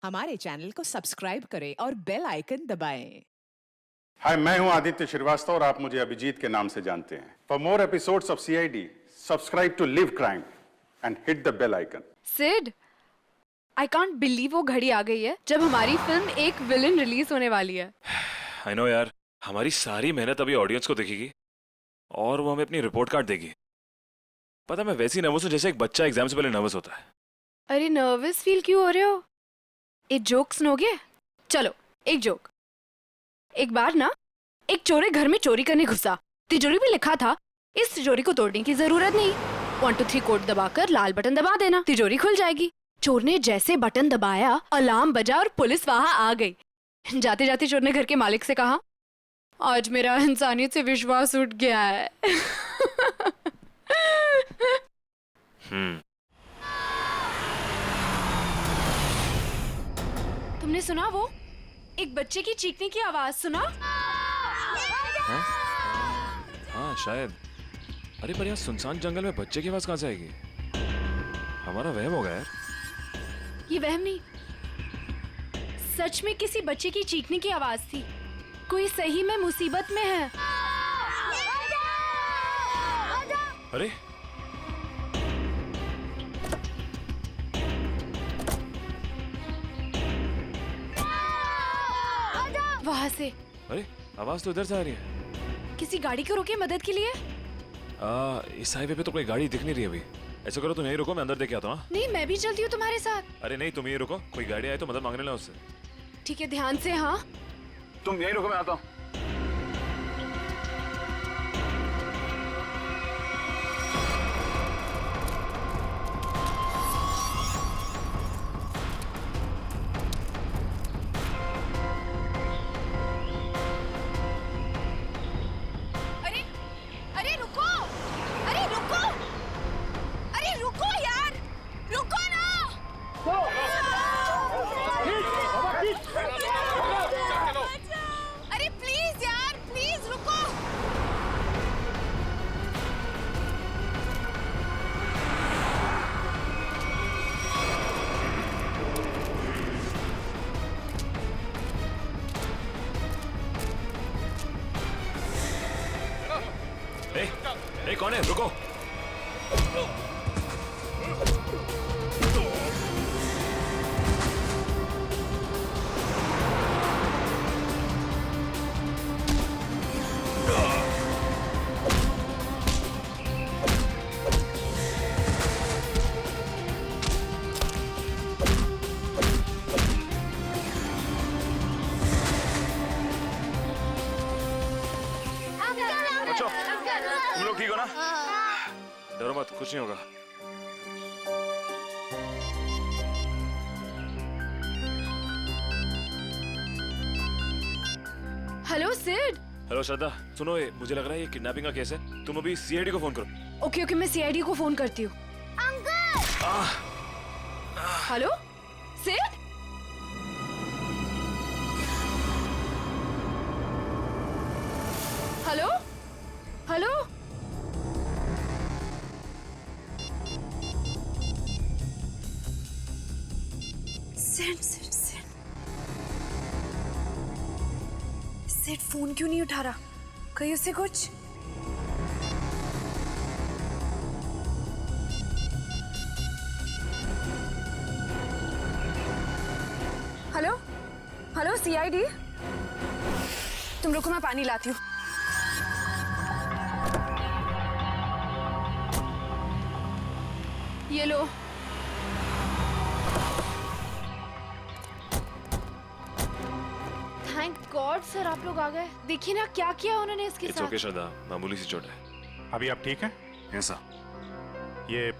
हमारे चैनल को सब्सक्राइब करें और बेल आइकन दबाएं। हाय, मैं हूं आदित्य श्रीवास्तव और आप मुझे अभिजीत के नाम से जानते हैं। For more episodes of CID, subscribe to live crime and hit the bell icon. Sid, I can't believe वो घड़ी आ गई है जब हमारी फिल्म एक विलन रिलीज होने वाली है। आई नो यार, हमारी सारी मेहनत अभी ऑडियंस को दिखेगी और वो हमें अपनी रिपोर्ट कार्ड देगी। पता मैं वैसी नर्वस हूँ जैसे एक बच्चा एग्जाम से पहले नर्वस होता है। अरे नर्वस फील क्यों हो रहे हो? एक जोक सुनोगे? चलो एक जोक। एक बार ना एक चोर घर में चोरी करने घुसा। तिजोरी पे लिखा था इस तिजोरी को तोड़ने की जरूरत नहीं, 1 2 3 कोड दबाकर लाल बटन दबा देना, तिजोरी खुल जाएगी। चोर ने जैसे बटन दबाया, अलार्म बजा और पुलिस वहां आ गई। जाते जाते चोर ने घर के मालिक से कहा, आज मेरा इंसानियत से विश्वास उठ गया है। तुमने सुना वो एक बच्चे की चीखने की आवाज सुना? हाँ शायद। अरे पर यहाँ सुनसान जंगल में बच्चे की आवाज कहाँ से आएगी? हमारा वहम होगा यार। ये वहम नहीं, सच में किसी बच्चे की चीखने की आवाज थी। कोई सही में मुसीबत में है। अरे वहां से अरे आवाज तो इधर से आ रही है। किसी गाड़ी को रोके मदद के लिए। इस हाईवे पे तो कोई गाड़ी दिख नहीं रही अभी। ऐसा करो तुम यहीं रुको, मैं अंदर देख के आता हूँ। नहीं, मैं भी चलती हूँ तुम्हारे साथ। अरे नहीं, तुम यहीं रुको, कोई गाड़ी आए तो मदद मांगने ला उससे। ठीक है, ध्यान से। हाँ तुम यहीं रुको, मैं आता हूँ। अरे अरे रुको, अरे रुको, अरे रुको यार, रुको ना। अरे प्लीज यार, प्लीज रुको। ए, कौन है? रुको। बच्चों, तुम लोग ठीक हो ना? डरो मत, कुछ नहीं होगा। हेलो सिड। हेलो श्रद्धा, सुनो, ये मुझे लग रहा है ये किडनैपिंग का केस है। तुम अभी सीआईडी को फोन करो। ओके ओके, मैं सीआईडी को फोन करती हूँ। Hello Sid. Hello hello. Sid Sid Sid Sid, phone क्यों नहीं उठा रहा? कहीं उससे कुछ? हेलो हेलो सीआईडी, तुम रुको, मैं पानी लाती हूँ। ये लो। थैंक गॉड सर, आप लोग आ गए। देखिए ना क्या किया उन्होंने इसके इट्स साथ। ओके श्रद्धा, मामूली सी चोट है। अभी आप ठीक हैं? ऐसा ये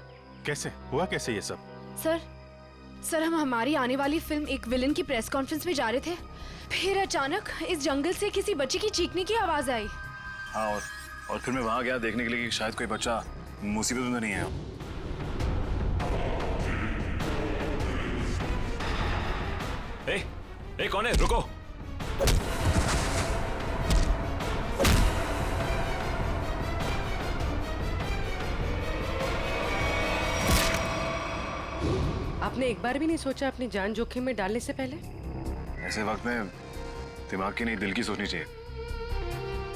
कैसे हुआ, कैसे ये सब? सर हम हमारी आने वाली फिल्म एक विलन की प्रेस कॉन्फ्रेंस में जा रहे थे, फिर अचानक इस जंगल से किसी बच्चे की चीखने की आवाज आई। हाँ, और फिर मैं वहां गया देखने के लिए कि शायद कोई बच्चा मुसीबत में नहीं है। ए, कौन है? रुको। आप आपने एक बार भी नहीं सोचा अपनी जान जोखिम में डालने से पहले? ऐसे वक्त में दिमाग की नहीं दिल की सोचनी चाहिए,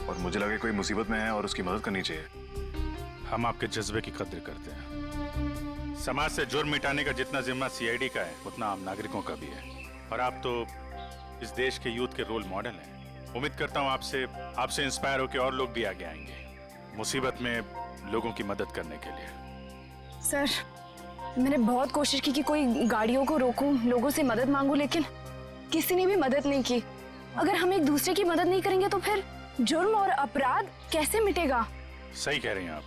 और मुझे लगे कोई मुसीबत में है और उसकी मदद करनी चाहिए। हम आपके जज्बे की कद्र करते हैं। समाज से जुर्म मिटाने का जितना जिम्मा सीआईडी का है उतना आम नागरिकों का भी है, और आप तो इस देश के यूथ के रोल मॉडल हैं। उम्मीद करता हूँ आपसे इंस्पायर होकर और लोग भी आगे आएंगे मुसीबत में लोगों की मदद करने के लिए। सर मैंने बहुत कोशिश की कि कोई गाड़ियों को रोकूं, लोगों से मदद मांगूं, लेकिन किसी ने भी मदद नहीं की। अगर हम एक दूसरे की मदद नहीं करेंगे तो फिर जुर्म और अपराध कैसे मिटेगा? सही कह रही हैं आप।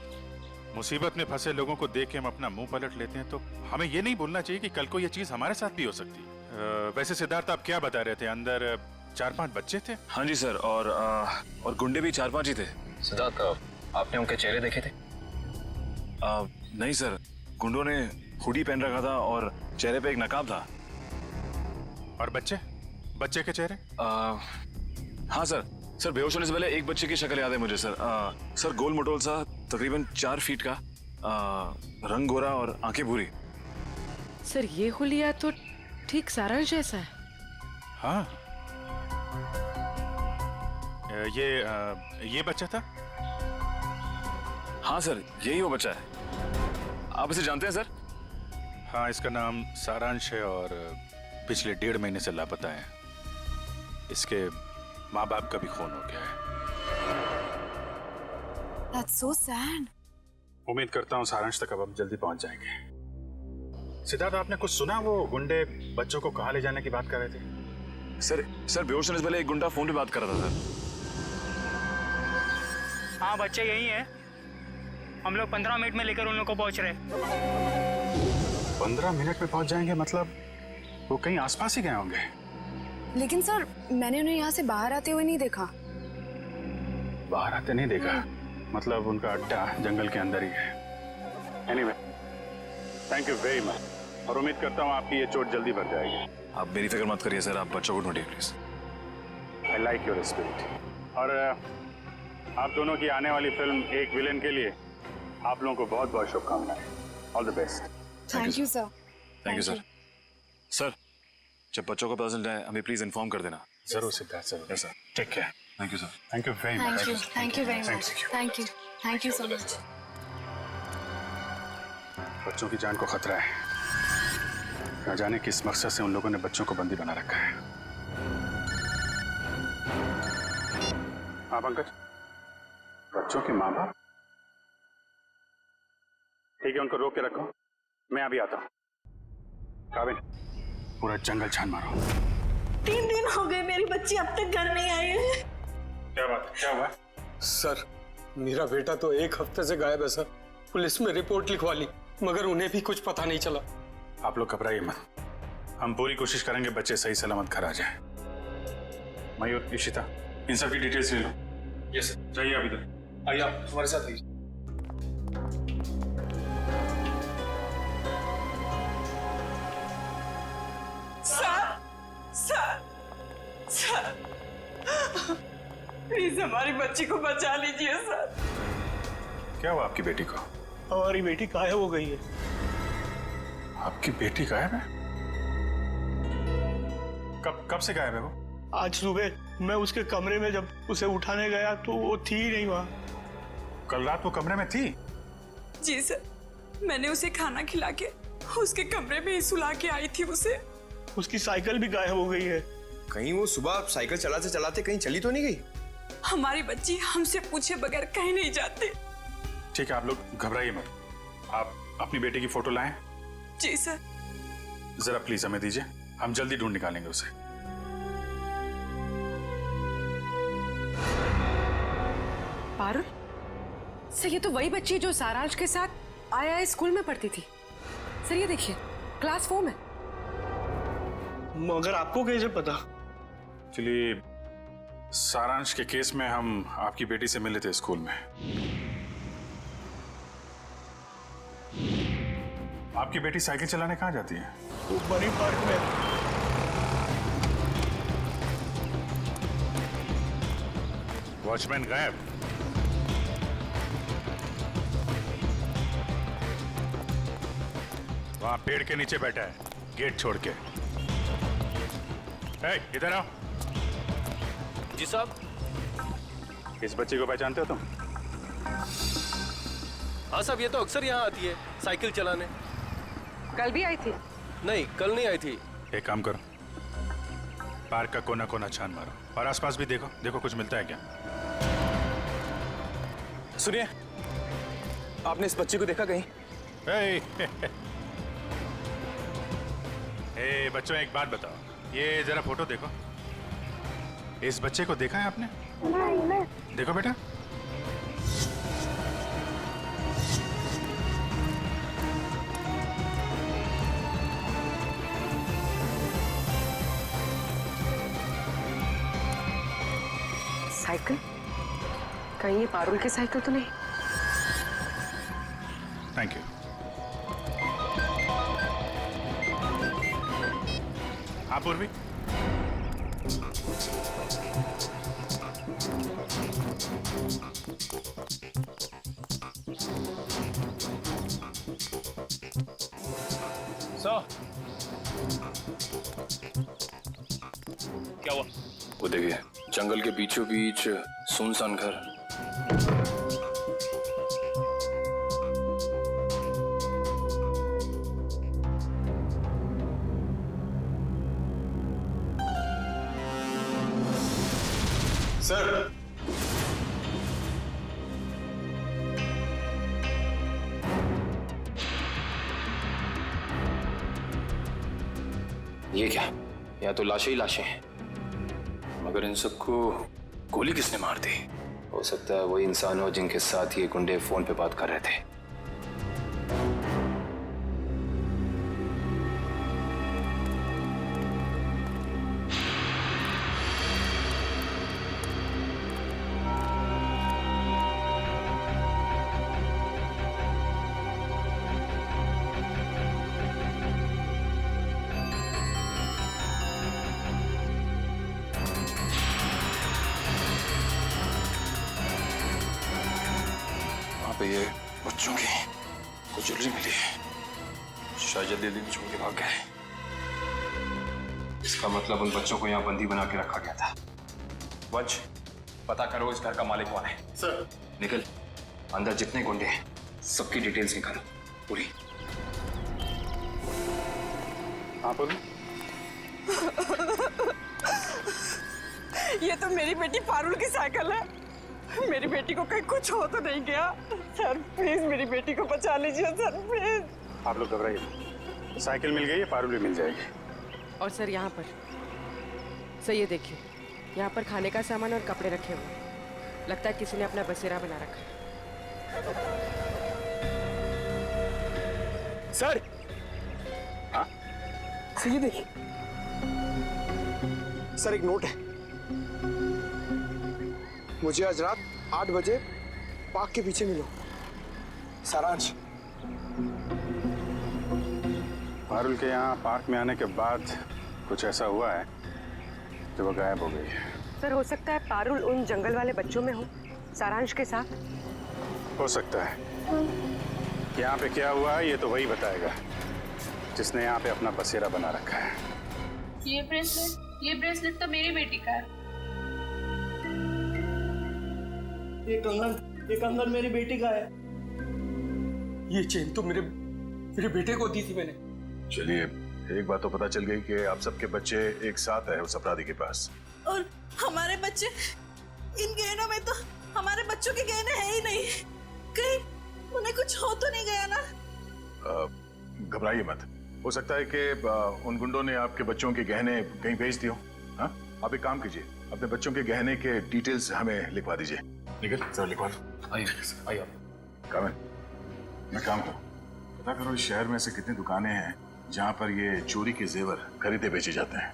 मुसीबत में फंसे लोगों को देख के हम अपना मुंह पलट लेते हैं, तो हमें ये नहीं भूलना चाहिए कि कल को ये चीज हमारे साथ भी हो सकती है। वैसे सिद्धार्थ, आप क्या बता रहे थे? अंदर 4-5 बच्चे थे? हाँ जी सर, और गुंडे भी 4-5 ही थे। सिद्धार्थ, आपने उनके चेहरे देखे थे? नहीं सर, गुंडों ने हुडी पहन रखा था और चेहरे पे एक नकाब था। और बच्चे के चेहरे? हाँ सर बेहोश होने से पहले एक बच्चे की शक्ल याद है मुझे सर। सर गोल मटोल सा, तकरीबन 4 फीट का, रंग गोरा और आंखें भूरी। सर ये हुलिया तो ठीक सारांश जैसा है। हाँ, ये बच्चा था? हाँ सर, यही वो बच्चा है। आप इसे जानते हैं सर? हाँ, इसका नाम सारांश है और पिछले 1.5 महीने से लापता है। इसके माँ बाप का भी खून हो गया है। That's so sad. उम्मीद करता हूँ सारांश तक अब हम जल्दी पहुंच जाएंगे। सिद्धार्थ, आपने कुछ सुना? वो गुंडे बच्चों को कहाँ ले जाने की बात कर रहे थे? सर बेहोश होने से पहले एक गुंडा फोन पे बात कर रहा था सर। हाँ, बच्चे यही है। हम लोग 15 मिनट में लेकर उन लोग को पहुंच रहे। 15 मिनट में पहुंच जाएंगे? मतलब वो कहीं आसपास ही गए होंगे। लेकिन सर मैंने उन्हें यहाँ से बाहर आते हुए नहीं देखा। बाहर आते नहीं देखा? मतलब उनका अड्डा जंगल के अंदर ही है। Anyway, thank you very much, और उम्मीद करता हूँ आपकी ये चोट जल्दी भर जाएगी। आप मेरी फिक्र मत करिए सर, आप बच्चों को ढूंढिए please. I like your spirit. और आप दोनों की आने वाली फिल्म एक विलेन के लिए आप लोगों को बहुत बहुत शुभकामनाएं। All the best. Thank you sir. Thank you sir. Sir जब बच्चों को पता चल जाए हमें प्लीज इन्फॉर्म कर देना। जरूर सिद्धार्थ, जरूर। Sir take care. Thank you sir. Thank you very much. Thank you very much. Thank you so much. बच्चों की जान को खतरा है। न जाने किस मकसद से उन लोगों ने बच्चों को बंदी बना रखा है। हाँ पंकज, बच्चों के माँ बाप? ठीक है, उनको रोक के रखो, मैं अभी आता हूँ। काबिल, पूरा जंगल छान मारो। 3 दिन हो गए मेरी बच्ची अब तक घर नहीं आई है। क्या बात, क्या हुआ? सर मेरा बेटा तो 1 हफ्ते से गायब है सर। पुलिस में रिपोर्ट लिखवा ली मगर उन्हें भी कुछ पता नहीं चला। आप लोग घबराइए मत, हम पूरी कोशिश करेंगे बच्चे सही सलामत घर आ जाए। मयूर, इशिता, इन सब की डिटेल्स ले लो। Yes sir. चाहिए आप इधर आइए, आप हमारे साथ आइए। सर प्लीज हमारी बच्ची को बचा लीजिए सर। क्या हुआ आपकी बेटी को? हमारी बेटी गायब हो गई है। आपकी बेटी गायब है? कब से गायब है वो? आज सुबह मैं उसके कमरे में जब उसे उठाने गया तो वो थी ही नहीं वहाँ। कल रात वो कमरे में थी? जी सर, मैंने उसे खाना खिला के उसके कमरे में ही सुला के आई थी उसे। उसकी साइकिल भी गायब हो गई है। कहीं वो सुबह साइकिल चलाते चलाते कहीं चली तो नहीं गई? हमारी बच्ची हमसे पूछे बगैर कहीं नहीं जाती। ठीक है, आप लोग घबराइए मत। आप अपनी बेटी की फोटो लाएं। जी सर। जरा प्लीज हमें दीजिए, हम जल्दी ढूंढ निकालेंगे उसे। पारुल, सर ये तो वही बच्ची जो सारांश के साथ आया स्कूल में पढ़ती थी। सर ये देखिए, क्लास 4 में। मगर आपको कैसे पता? एक्चुअली सारांश के केस में हम आपकी बेटी से मिले थे स्कूल में। आपकी बेटी साइकिल चलाने कहाँ जाती है? वो बनी पार्क में। वॉचमैन गायब? वहां पेड़ के नीचे बैठा है। गेट छोड़ के। ए, इधर आओ। जी साहब। इस बच्ची को पहचानते हो तुम? हाँ साहब, ये तो अक्सर यहाँ आती है साइकिल चलाने। कल भी आई थी? नहीं, कल नहीं आई थी। एक काम करो, पार्क का कोना कोना छान मारो और आसपास भी देखो, देखो कुछ मिलता है क्या। सुनिए, आपने इस बच्ची को देखा कहीं? ए बच्चों, एक बात बताओ, ये जरा फोटो देखो। इस बच्चे को देखा है आपने? नहीं। देखो बेटा। साइकिल? कहीं ये पारुल की साइकिल तो नहीं? Thank you. हाँ पूर्वी, क्या हुआ? वो देखिए, जंगल के बीचों बीच सुनसान घर। सर, ये क्या? यहाँ तो लाशें ही लाशें हैं, मगर इन सबको गोली किसने मार दी? हो सकता है वही इंसान हो जिनके साथ ये गुंडे फोन पे बात कर रहे थे। ये बच्चों की कुछ ज्वेलरी मिली है, शायद जल्दी में छोड़ के भाग गए। इसका मतलब उन बच्चों को यहाँ बंदी बना के रखा गया था। वंश, पता करो इस घर का मालिक कौन है। सर। निकल, अंदर जितने गुंडे हैं सबकी डिटेल्स निकालो पूरी। हाँ पूरी। ये तो मेरी बेटी पारुल की साइकिल है। मेरी बेटी को कहीं कुछ हो तो नहीं गया? सर प्लीज मेरी बेटी को बचा लीजिए सर, प्लीज। आप लोग घबराइए, साइकिल मिल गई है, पारुल भी मिल जाएगी। और सर यहाँ पर सर ये देखिए, यहाँ पर खाने का सामान और कपड़े रखे हुए, लगता है किसी ने अपना बसेरा बना रखा है। सर। हाँ? सर ये देखिए, सर एक नोट है। मुझे आज रात 8 बजे पार्क के पीछे मिलो, सारांश। पारुल के यहाँ पार्क में आने के बाद कुछ ऐसा हुआ है जो वो गायब हो गई है। सर हो सकता है पारुल उन जंगल वाले बच्चों में हो, सारांश के साथ। हो सकता है। यहाँ पे क्या हुआ है ये तो वही बताएगा जिसने यहाँ पे अपना बसेरा बना रखा है। ये ब्रेसलेट तो मेरी बेटी का है। ये कंगन मेरी बेटी का है। ये चेन तो मेरे बेटे को दी थी मैंने। चलिए, एक बात तो पता चल गई कि आप सबके बच्चे एक साथ है उस अपराधी के पास। और हमारे बच्चे, इन गहनों में तो हमारे बच्चों के गहने हैं ही नहीं। कहीं उन्हें कुछ हो तो नहीं गया ना? घबराइए मत, हो सकता है कि उन गुंडों ने आपके बच्चों के गहने कहीं भेज दिए हो। हाँ, आप एक काम कीजिए, अपने बच्चों के गहने के डिटेल्स हमें लिखवा दीजिए। निकल सर, लिखवा दो। आइए आइए, कामिल, मैं काम करूँ, पता करो इस शहर में ऐसे कितनी दुकानें हैं जहाँ पर ये चोरी के जेवर खरीदे बेचे जाते हैं।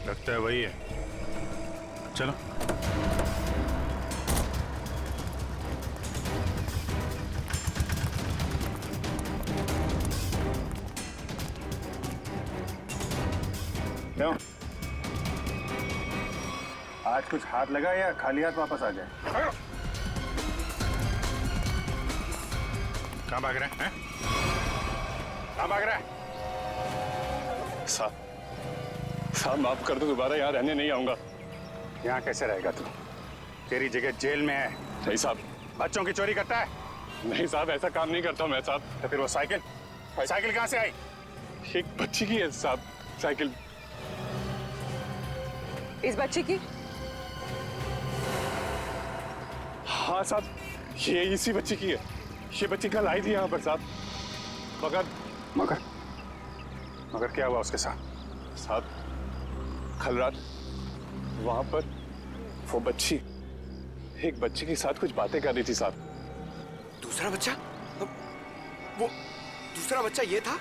लगता है वही है, चलो। क्यों? आज कुछ हाथ लगा या खाली हाथ वापस आ जाए? कहाँ भाग रहा है? कहाँ भाग रहा है? साहब माफ कर दो, दोबारा यहाँ रहने नहीं आऊंगा। यहाँ कैसे रहेगा तू? तेरी जगह जेल में है। नहीं साहब। बच्चों की चोरी करता है? नहीं साहब, ऐसा काम नहीं करता मैं साहब। तो फिर वो साइकिल कहाँ से आई? एक बच्ची की है साहब साइकिल। इस बच्चे की? हाँ साहब, ये इसी बच्ची की है। ये बच्ची कल आई थी यहाँ पर साहब। मगर क्या हुआ उसके साथ? साहब कल रात वहां पर वो बच्ची एक बच्चे के साथ कुछ बातें कर रही थी साहब। दूसरा बच्चा? वो दूसरा बच्चा ये था?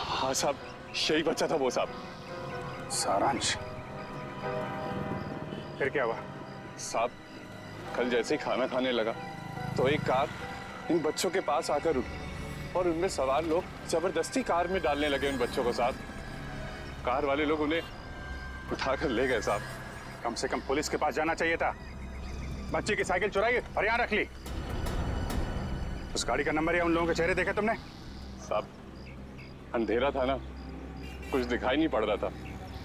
हाँ साहब, यही बच्चा था वो साहब। सारांश? फिर क्या हुआ? साहब कल जैसे ही खाना खाने लगा तो एक कार इन बच्चों के पास आकर रुकी और उनमें सवार लोग जबरदस्ती कार में डालने लगे उन बच्चों को साहब। कार वाले लोग उन्हें उठाकर ले गए साहब। कम से कम पुलिस के पास जाना चाहिए था। बच्चे की साइकिल चुराई और यहाँ रख ली। उस गाड़ी का नंबर या उन लोगों के चेहरे देखे तुमने? साहब अंधेरा था ना, कुछ दिखाई नहीं पड़ रहा था।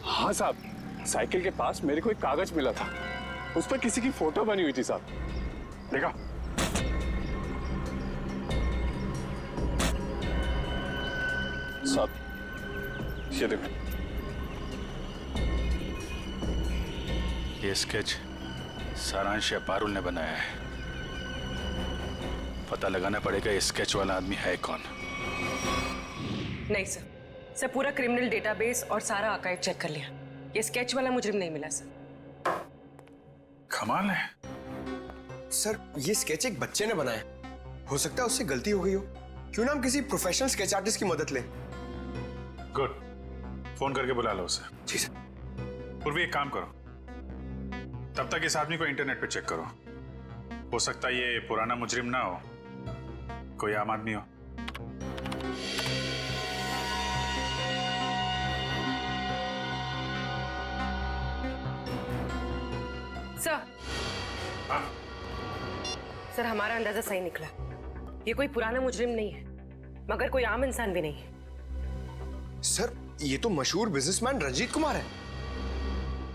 हाँ साहब, साइकिल के पास मेरे को एक कागज मिला था, उस पर किसी की फोटो बनी हुई थी साहब। देखा? साहब ये देखो, ये स्केच सारांश या पारुल ने बनाया है। पता लगाना पड़ेगा ये स्केच वाला आदमी है कौन। नहीं सर, पूरा क्रिमिनल डेटाबेस और सारा आर्काइव चेक कर लिया। ये स्केच वाला मुजरिम नहीं मिला सर। कमाल है। सर ये स्केच एक बच्चे ने बनाया, हो सकता है उससे गलती हो गई हो। क्यों ना हम किसी प्रोफेशनल स्केच आर्टिस्ट की मदद लें। गुड, फोन करके बुला लो उसे। जी सर। पूर्वी एक काम करो, तब तक इस आदमी को इंटरनेट पे चेक करो। हो सकता है ये पुराना मुजरिम ना हो, कोई आम आदमी हो। सर सर हमारा अंदाजा सही निकला। ये कोई पुराना मुजरिम नहीं है, मगर कोई आम इंसान भी नहीं है। सर ये तो मशहूर बिजनेसमैन रंजीत कुमार है।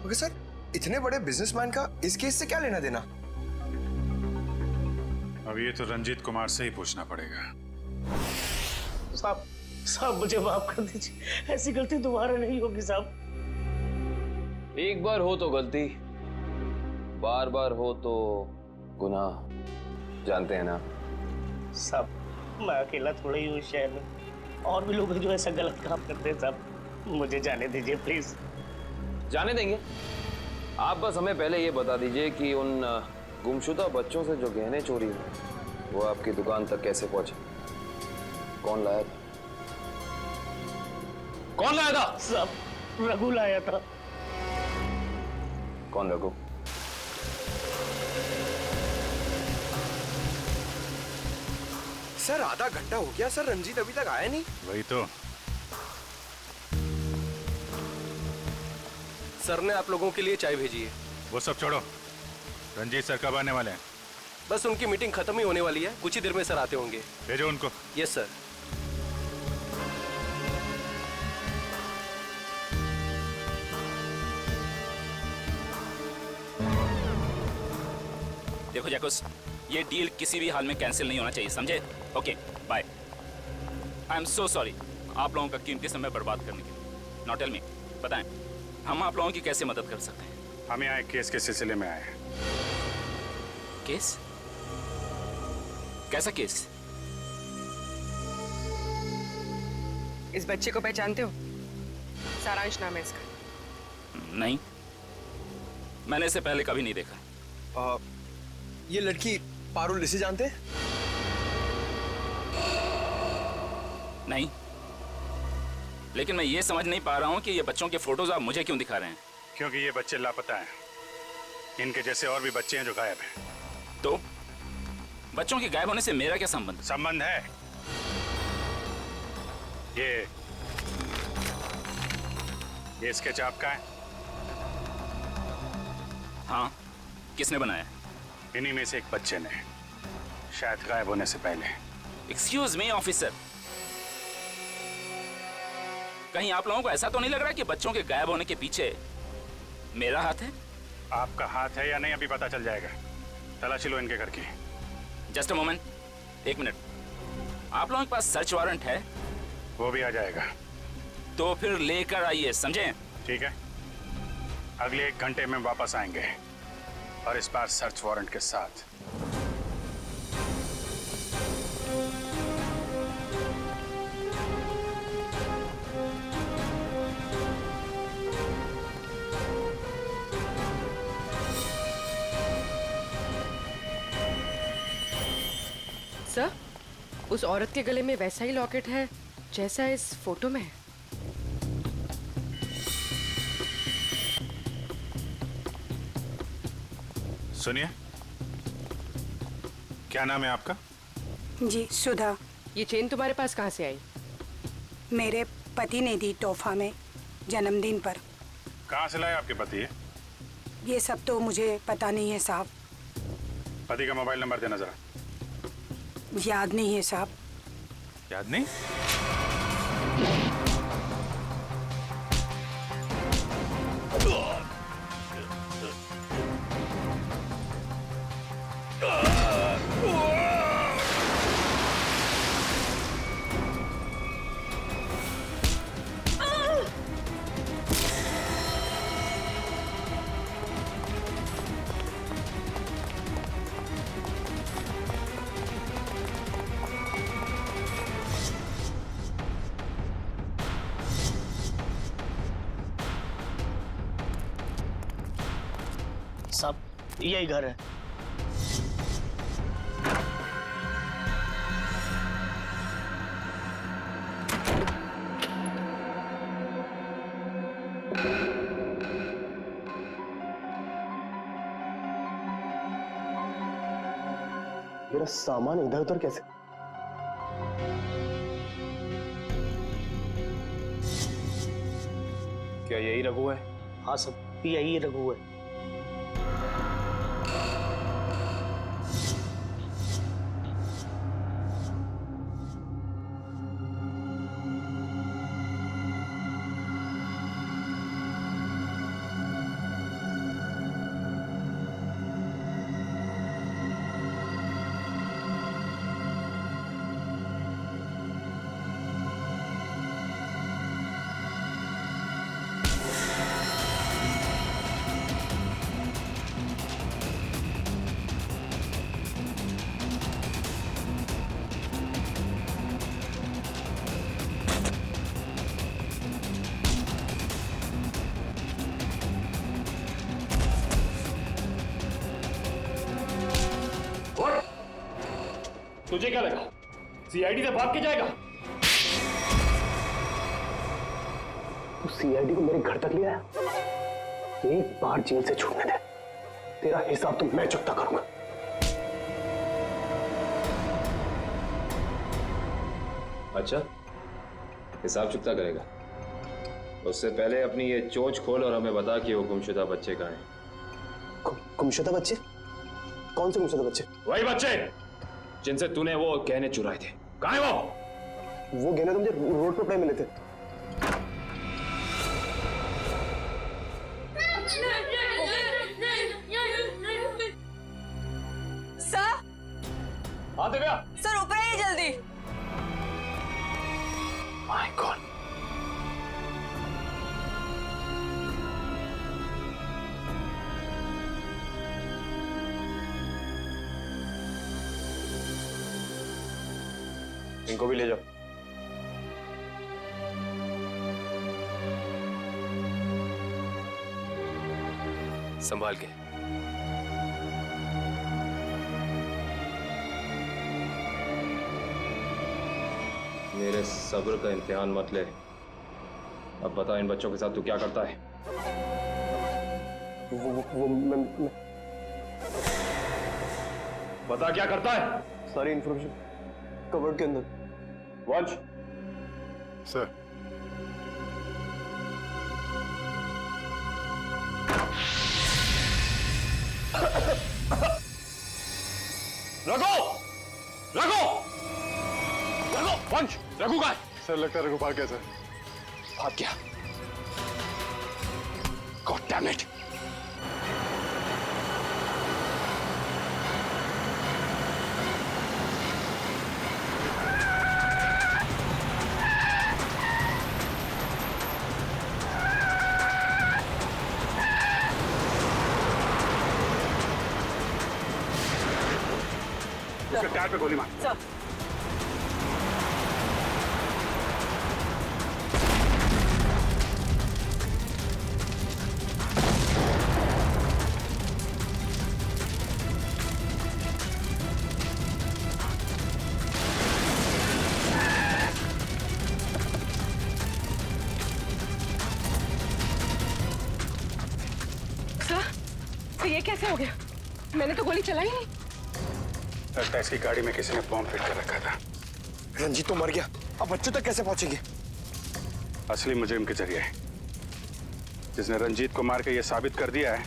मगर सर इतने बड़े बिजनेसमैन का इस केस से क्या लेना देना? अब ये तो रंजीत कुमार से ही पूछना पड़ेगा। साहब मुझे माफ कर दीजिए, ऐसी गलती दोबारा नहीं होगी साहब। एक बार हो तो गलती, बार बार हो तो गुनाह, जानते हैं ना। साहब मैं अकेला थोड़ा ही हूँ शहर में, और भी लोग हैं जो ऐसा गलत काम करते हैं साहब। मुझे जाने दीजिए प्लीज। जाने देंगे। आप बस हमें पहले ये बता दीजिए कि उन गुमशुदा बच्चों से जो गहने चोरी हुए वो आपकी दुकान तक कैसे पहुंचे? कौन लाया था? कौन लाया था? साहब रघु लाया था। कौन रघु? सर आधा घंटा हो गया सर, रंजीत अभी तक आया नहीं। वही तो। सर ने आप लोगों के लिए चाय भेजी है। वो सब छोड़ो, रंजीत सर कब आने वाले हैं? बस उनकी मीटिंग खत्म ही होने वाली है, कुछ ही देर में सर आते होंगे। भेजो उनको। Yes sir. देखो जैकुस, ये डील किसी भी हाल में कैंसिल नहीं होना चाहिए, समझे? Okay bye. I am so sorry आप लोगों का कीमती समय बर्बाद करने के लिए। नाउ टेल मी, बताएं हम आप लोगों की कैसे मदद कर सकते हैं? हम यहाँ एक केस के सिलसिले में आए हैं। केस? कैसा केस? इस बच्चे को पहचानते हो? सारांश नाम है इसका। नहीं, मैंने इसे पहले कभी नहीं देखा। ये लड़की पारुल इसे जानते हैं? नहीं, लेकिन मैं ये समझ नहीं पा रहा हूँ कि ये बच्चों के फोटोज आप मुझे क्यों दिखा रहे हैं? क्योंकि ये बच्चे लापता हैं। इनके जैसे और भी बच्चे हैं जो गायब हैं। तो बच्चों के गायब होने से मेरा क्या संबंध? संबंध है। ये ये स्केच आपका है? हाँ, किसने बनाया? इन्हीं में से एक बच्चे ने, शायद गायब होने से पहले। एक्सक्यूज मी ऑफिसर, कहीं आप लोगों को ऐसा तो नहीं लग रहा कि बच्चों के गायब होने के पीछे मेरा हाथ है? आपका हाथ है या नहीं अभी पता चल जाएगा। तलाशी लो इनके घर की। Just a moment, 1 minute. आप लोगों के पास सर्च वारंट है? वो भी आ जाएगा। तो फिर लेकर आइए, समझे? ठीक है, अगले 1 घंटे में वापस आएंगे और इस बार सर्च वारंट के साथ। सर, उस औरत के गले में वैसा ही लॉकेट है जैसा इस फोटो में है। सुनिए, क्या नाम है आपका? जी, सुधा। ये चेन तुम्हारे पास कहाँ से आई? मेरे पति ने दी तोहफा में जन्मदिन पर। कहाँ से लाए आपके पति है? ये सब तो मुझे पता नहीं है साहब। पति का मोबाइल नंबर देना जरा। याद नहीं है साहब। याद नहीं? सब यही घर है। मेरा सामान इधर उधर कैसे? क्या यही रघु है? हाँ सब यही रघु है। तुझे क्या लगा सीआईडी से भाग के जाएगा? तू सीआईडी को मेरे घर तक ले आया। एक बार जेल से छूटने दे, तेरा हिसाब तो मैं चुकता करूंगा। अच्छा, हिसाब चुकता करेगा? उससे पहले अपनी ये चोंच खोल और हमें बता कि वो गुमशुदा बच्चे कहाँ हैं। गुमशुदा बच्चे? कौन से गुमशुदा बच्चे? वही बच्चे जिनसे तूने वो गहने चुराए थे। कहाँ है वो? वो गहने तो मुझे रोड पर पड़े मिले थे। सर, हाँ दिव्या। सर ऊपर आइए जल्दी। My God. इनको भी ले जाओ। संभाल के। मेरे सब्र का इम्तिहान मत ले। अब बता, इन बच्चों के साथ तू क्या करता है? मैं बता क्या करता है? सारी इंफॉर्मेशन कवर्ड के अंदर। वंश। सर। रघु! रघु! रघु! वंश! रघु कहाँ है? सर लगता है रघु भाग गया सर। भाग गया। God damn it! उसके टायर पे गोली मार। सर सर ये कैसे हो गया? मैंने तो गोली चलाई नहीं। लगता है इसकी गाड़ी में किसी ने बॉम्ब फिट कर रखा था। रंजीत तो मर गया, अब बच्चों तक कैसे पहुंचेंगे? असली मुजरिम के जरिए, जिसने रंजीत को मार के ये साबित कर दिया है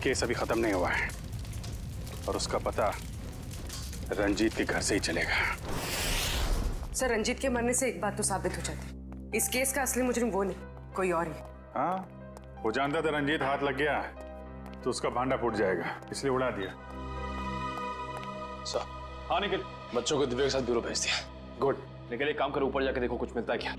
केस अभी खत्म नहीं हुआ है और उसका पता रंजीत के घर से ही चलेगा। सर रंजीत के मरने से एक बात तो साबित हो जाती, इस केस का असली मुजरिम वो नहीं, कोई और ही। हाँ, वो जानता था रंजीत हाथ लग गया तो उसका भांडा फूट जाएगा, इसलिए उड़ा दिया। सर, हाँ निखिल, बच्चों को दिव्या के साथ ब्यूरो भेज दिया। गुड। निखिल एक काम करो, ऊपर जाके देखो कुछ मिलता है क्या।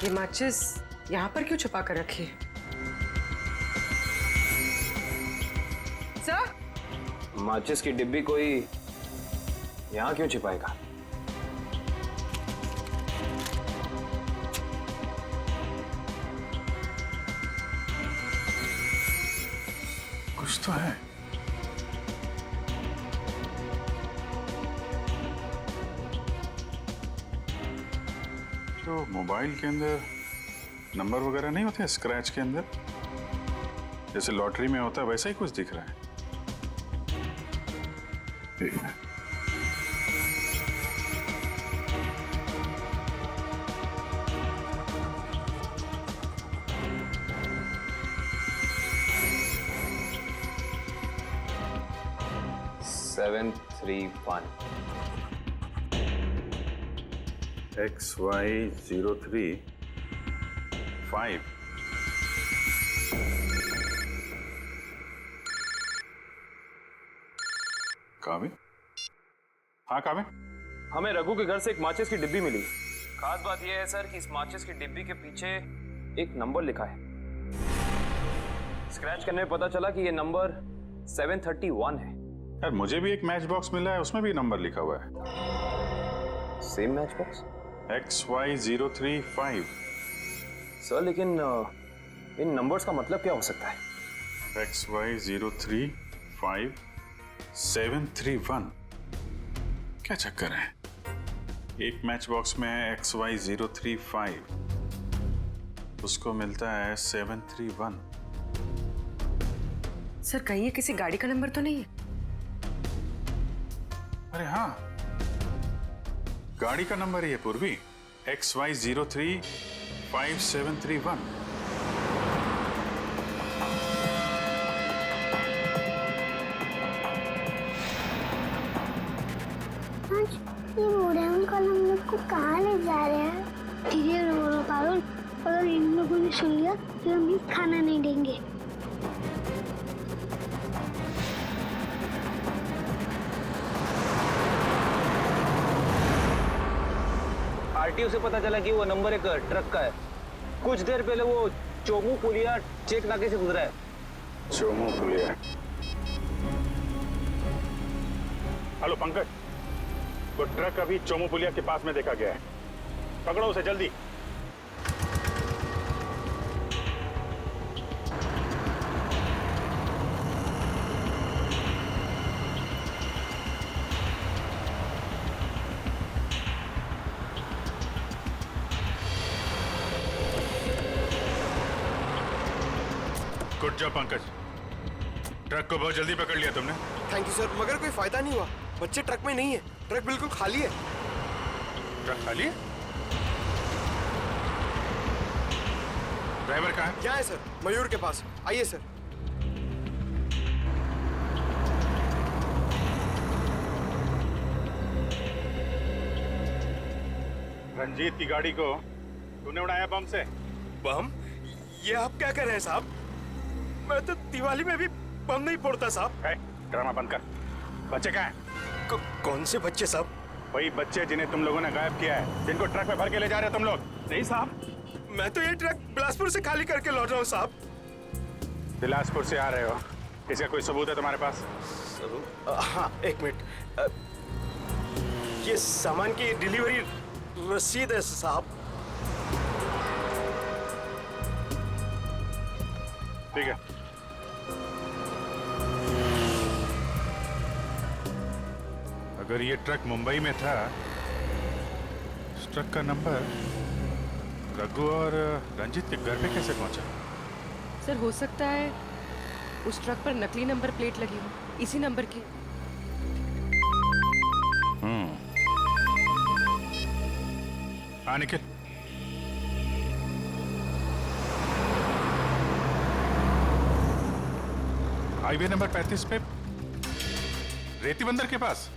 ये माचिस यहाँ पर क्यों छुपा कर रखी है? सर? माचिस की डिब्बी कोई यहाँ क्यों छिपाएगा? कुछ तो है। तो मोबाइल के अंदर नंबर वगैरह नहीं होते स्क्रैच के अंदर, जैसे लॉटरी में होता है वैसा ही कुछ दिख रहा है। ठीक है। XY035 काबिल? हाँ काबिल? हमें रघु के घर से एक माचिस की डिब्बी मिली। खास बात यह है सर कि इस माचिस की डिब्बी के पीछे एक नंबर लिखा है। स्क्रैच करने में पता चला कि यह नंबर 731 है। यार मुझे भी एक मैच बॉक्स मिला है, उसमें भी नंबर लिखा हुआ है। Same match box? XY035। Sir लेकिन इन नंबर्स का मतलब क्या हो सकता है? XY035 731। क्या चक्कर है? एक मैच बॉक्स में है XY035, उसको मिलता है 731। सर कहीं ये किसी गाड़ी का नंबर तो नहीं है? अरे हाँ, गाड़ी का नंबर ही है पूर्वी, XY035 731। ये बूढ़े अंकल हम लोग को कहाँ ले जा रहे हैं? धीरे रो पारुल, अगर इन लोगों ने सुन लिया तो हमें खाना नहीं देंगे। आरटीओ से पता चला कि वो नंबर एक ट्रक का है। कुछ देर पहले वो चोमू पुलिया चेक नाके से गुजरा है। चोमू पुलिया? हेलो पंकज, वो ट्रक अभी चोमू पुलिया के पास में देखा गया है, पकड़ो उसे जल्दी। गुड जॉब पंकज, ट्रक को बहुत जल्दी पकड़ लिया तुमने। थैंक यू सर, मगर कोई फायदा नहीं हुआ। बच्चे ट्रक में नहीं है, ट्रक बिल्कुल खाली है। ट्रक खाली है? ड्राइवर कहाँ है? यहाँ है सर, मयूर के पास। आइए सर। रंजीत की गाड़ी को तूने उड़ाया बम से? बम? ये आप क्या कर रहे हैं साहब? मैं तो दिवाली में भी बम नहीं फोड़ता साहब। ड्रामा बंद कर। बच्चे कहाँ हैं? कौन से बच्चे साहब? वही बच्चे जिन्हें तुम लोगों ने गायब किया है, जिनको ट्रक में भर के ले जा रहे हो तुम लोग। नहीं साहब, मैं तो ये ट्रक बिलासपुर से खाली करके लौट रहा हूँ साहब। बिलासपुर से आ रहे हो, इसका कोई सबूत है तुम्हारे पास? हाँ, एक मिनट। ये सामान की डिलीवरी रसीद है साहब। ठीक है। अगर ये ट्रक मुंबई में था, इस ट्रक का नंबर रघु और रंजीत के घर पे कैसे पहुंचा? सर हो सकता है उस ट्रक पर नकली नंबर प्लेट लगी हो, इसी नंबर की। हाँ निखिल, हाईवे नंबर 35 पे रेती बंदर के पास।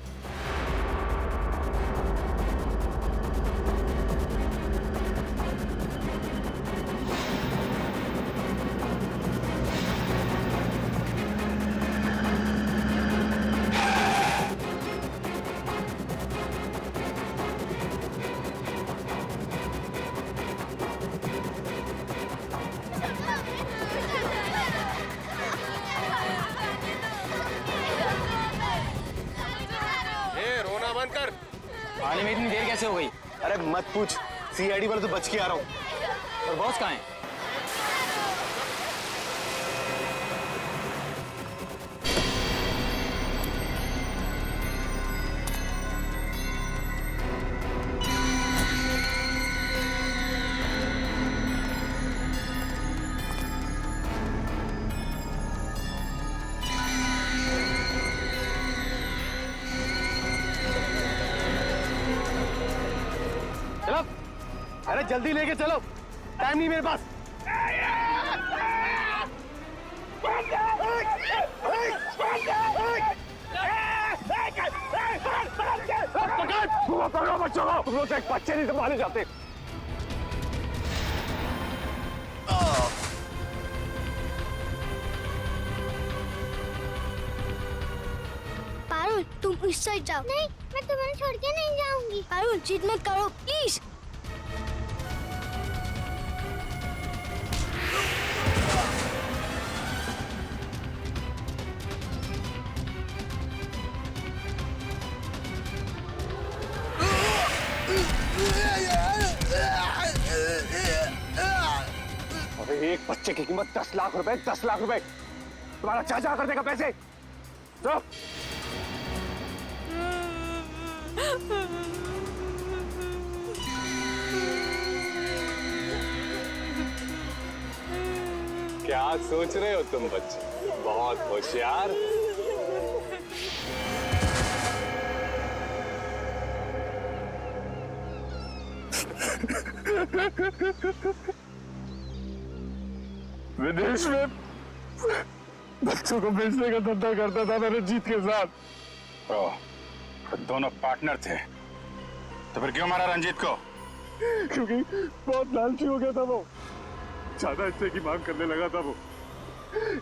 आने में इतनी देर कैसे हो गई? अरे मत पूछ, सीआईडी वाले तो बच के आ रहा हूँ। और बॉस कहाँ है? अरे जल्दी लेके चलो, टाइम नहीं मेरे पास। पकड़ो बच्चों को, तुम लोग एक बच्चे नहीं संभाले जाते। पारुल तुम उस साइड जाओ। नहीं, मैं तुम्हें छोड़ के नहीं जाऊंगी। पारुल जिद मत करो प्लीज। अबे एक बच्चे की कीमत 10 लाख रुपए, 10 लाख रुपए। तुम्हारा चाचा कर देगा पैसे। तो क्या सोच रहे हो तुम बच्चे? बहुत होशियार। विदेश में बच्चों को बेचने का धंधा करता था मैं रंजीत के साथ। दोनों पार्टनर थे, तो फिर क्यों मारा रंजीत को? क्योंकि बहुत लालची हो गया था वो, ज्यादा हिस्से की मांग करने लगा था वो,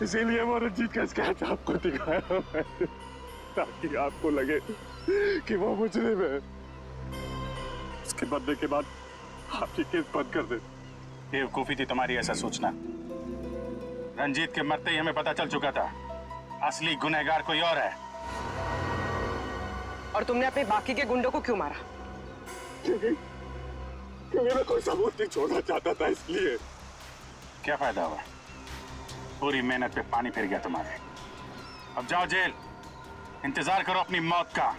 इसीलिए वो रंजीत का स्केच आपको दिखाया मैंने, ताकि आपको लगे कि वो मुजरिम है। उसके मरने के बाद आपकी केस बंद कर दे। बेवकूफी थी तुम्हारी ऐसा सोचना। रंजीत के मरते ही हमें पता चल चुका था, असली गुनहगार कोई और है। और तुमने अपने बाकी के गुंडों को क्यों मारा? क्योंकि मैं कोई सबूत नहीं छोड़ना चाहता था, इसलिए। क्या फायदा हुआ? पूरी मेहनत पे पानी फिर गया तुम्हारे। अब जाओ जेल, इंतजार करो अपनी मौत का।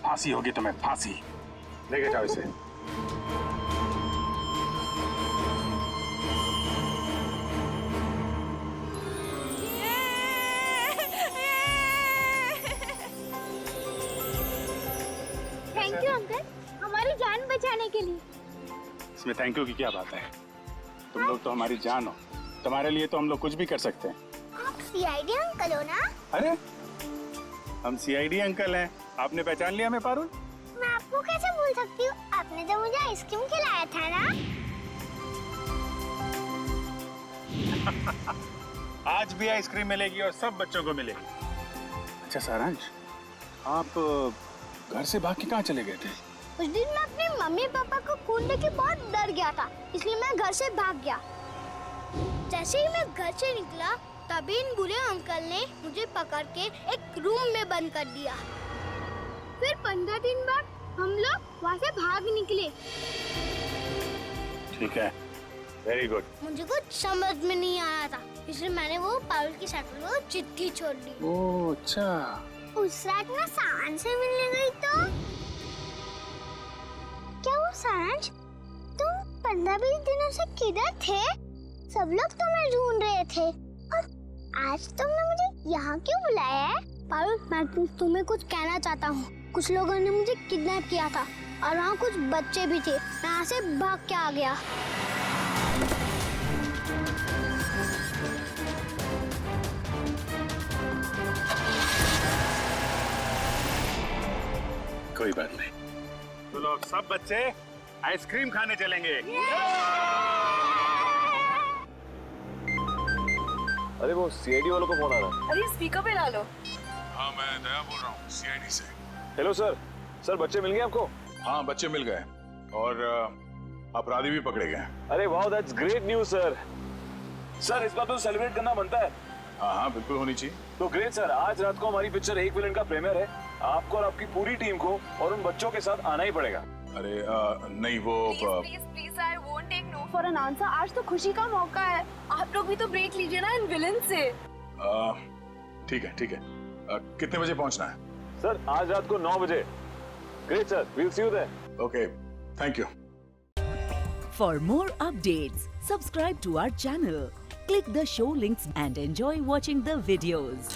फांसी होगी तुम्हें, फांसी। लेके जाओ इसे। थैंक यू अंकल, हमारी जान बचाने के लिए। इसमें थैंक यू की क्या बात है? तुम लोग तो हमारी जान हो, तुम्हारे लिए तो हम लोग कुछ भी कर सकते हैं। आप सीआईडी अंकल हो ना? अरे हम सीआईडी अंकल हैं, आपने पहचान लिया हमें पारुल? मैं आपको कैसे भूल सकती हूँ, आपने तो मुझे आइसक्रीम खिलाया था ना। आज भी आइसक्रीम मिलेगी और सब बच्चों को मिलेगी। अच्छा सारांश, आप घर से भाग के कहाँ चले गए थे? उस दिन मैं अपने मम्मी पापा को खून देख के बहुत डर गया था, इसलिए मैं घर से भाग गया। जैसे ही मैं घर से निकला तभी इन बुरे अंकल ने मुझे पकड़ के एक रूम में बंद कर दिया। फिर 15 दिन बाद हम लोग वहाँ से भाग निकले। ठीक है, वेरी गुड। मुझे कुछ समझ में नहीं आया था, इसलिए मैंने वो पारुल की साइकिल को चिट्ठी छोड़ दी। ओह अच्छा। उस रात मैं सारांश से मिलने गई तो क्या वो सारांश, तुम 15-20 दिनों से किधर थे? सब लोग तुम्हें ढूंढ रहे थे और आज तुमने मुझे यहाँ क्यों बुलाया है? पारुल, मैं तुम्हें कुछ कहना चाहता हूँ। कुछ लोगों ने मुझे किडनैप किया था और वहाँ कुछ बच्चे भी थे। मैं यहाँ से भाग के आ गया। कोई बात नहीं, तो लोग सब बच्चे आइसक्रीम खाने चलेंगे। अरे वो सीआईडी वालों को फोन आ रहा है। अरे स्पीकर पे ला लो। हाँ मैं दया बोल रहा हूँ सीआईडी से। हेलो सर, सर बच्चे मिल गए आपको? हाँ बच्चे मिल गए और अपराधी भी पकड़े गए। अरे वाह, that's great news sir. Sir इस बात को सेलिब्रेट करना बनता है। हाँ हाँ बिल्कुल होनी चाहिए। तो ग्रेट सर, आज रात को हमारी पिक्चर एक विलन का प्रीमियर है। आपको और आपकी पूरी टीम को और उन बच्चों के साथ आना ही पड़ेगा। अरे नहीं वो please sir, won't take no for an answer. आज तो खुशी का मौका है, आप लोग भी तो ब्रेक लीजिए ना इन विलन से। ठीक है ठीक है। कितने बजे पहुंचना है? सर आज रात को 9 बजे। Great sir, we will see you there. Okay, thank you. For more updates, subscribe to our channel, click the show links and enjoy watching the videos.